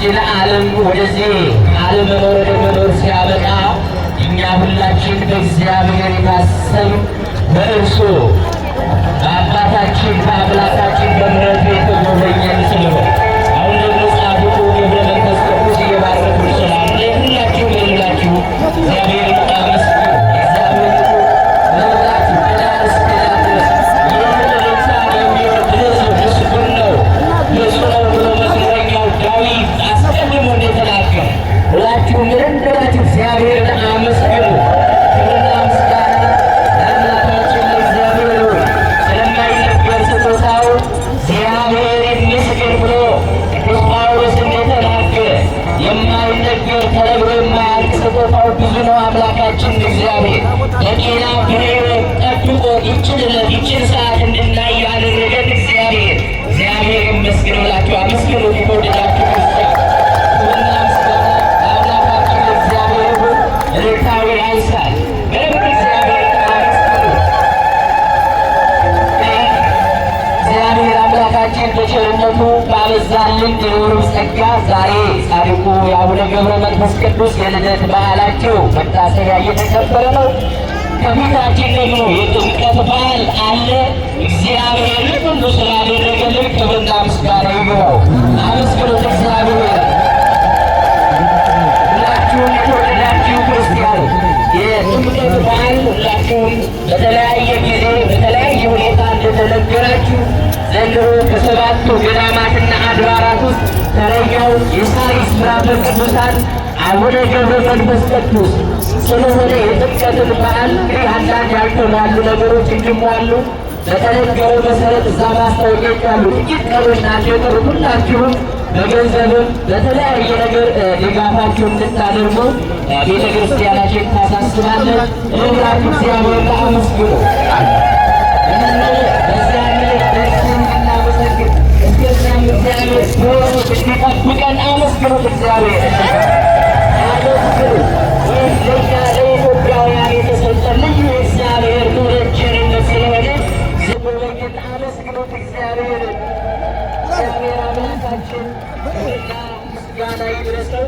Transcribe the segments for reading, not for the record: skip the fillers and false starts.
ይችን ዓለም ወደዚህ ዓለም ወደ መኖር ሲያበቃ እኛ ሁላችን በእግዚአብሔር የታሰብን በእርሱ በአባታችን በአምላካችን በምሕረቱ የተጎበኘን ስለሆነ አሁን ደግሞ ጻድቁ ገብረ መንፈስ ቅዱስ እየባረኩ ስላለ ሁላችሁ ለሁላችሁ እግዚአብሔር አመስግኑ። እግዚአብሔር ለሁላችሁ ከዳር እስከ ዳር ድረስ ይህንን ልሳን የሚወድ ሕዝብ ምስጉን ነው እሱ ነው ብሎ መዝሙረኛው ዳዊት አስቀድሞ እንደተናገረ ሁላችሁ ምንም ብላችሁ እግዚአብሔርን አመስግኑ። ክብርና ምስጋና ለአምላካችን ለእግዚአብሔር ይሁን። ስለማይነገር ስጦታው እግዚአብሔር ይመስገን ብሎ ቅዱስ ጳውሎስ እንደተናገረ የማይነገር ተነግሮ የማያልቅ ስጦታው ብዙ ነው። አምላካችን እግዚአብሔር በጤና በሕይወት ጠብቆ ይችን ሰዓት እንድናይ ያደረገን እግዚአብሔር ይመስገን ብላችሁ አመስግኑ። የተወደዳችሁ ክርስቲያን ክብርና ምስጋና ለአምላካችን ለእግዚአብሔር ይሁን። እልልታው ያንሳል። በደንብ እግዚአብሔር አመስግኑ። እግዚአብሔር አምላካችን በቸርነቱ ባበዛልን የኖሩ ጸጋ ዛሬ ጻድቁ የአቡነ ገብረ መንፈስ ቅዱስ የልደት በዓላቸው መታሰቢያ እየተከበረ ነው። ከፊታችን ደግሞ የጥምቀት በዓል አለ። እግዚአብሔር ሁሉ ስላደረገልን ክብርና ምስጋና ይግባው። አመስግኑት እግዚአብሔር። ሁላችሁም የተወደዳችሁ ክርስቲያኖች የጥምቀት በዓል ሁላችሁም በተለያየ ጊዜ በተለያየ ሁኔታ እንደተነገራችሁ ዘንድሮ ከሰባቱ ገዳማትና አድባራት ውስጥ ተረኛው የሣሪስ ምዕራፈ ቅዱሳን አቡነ ገብረ መንፈስ ቅዱስ ስለሆነ የጥምቀትን በዓል እንግዲህ አንዳንድ ያልተሟሉ ነገሮች እንዲሟሉ በተነገረው መሰረት እዛ ማስታወቂያዎች ያሉ ጥቂት ቀኖች ናቸው የቀሩት። ሁላችሁም በገንዘብም በተለያየ ነገር ድጋፋችሁን እንድታደርጉ ቤተ ክርስቲያናችን ታሳስባለን። ሁላችሁ እግዚአብሔር አመስግኑ። እንዲጠብቀን አመስግኑት እግዚአብሔር። ይህ ለእኛ ለኢትዮጵያውያን የተሰጠ ልዩ የእግዚአብሔር ምሕረት ቸርነት ስለሆነ ዝጎበኝን አመስግኑት እግዚአብሔር። እግዚአብሔር አምላካችን ምስጋና ይድረሰው።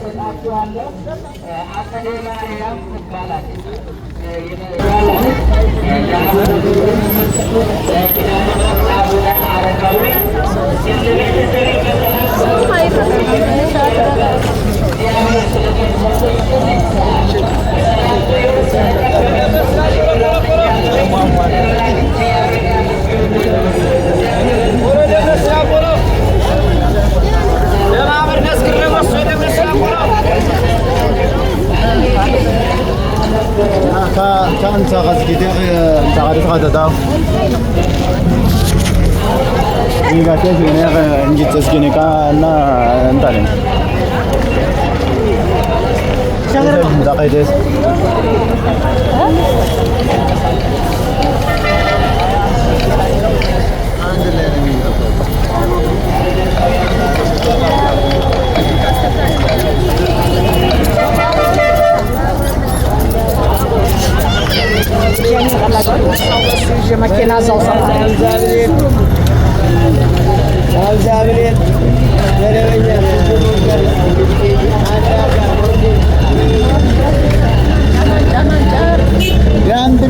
ሰጣችኋለሁ። አጸደ ማርያም ትባላለች። كان تاخذ كده تاخذ هذا ده إذا كيف يعني نجي تسكيني كنا نتعلم شغل دقيقة مكينا زوصة يا عندي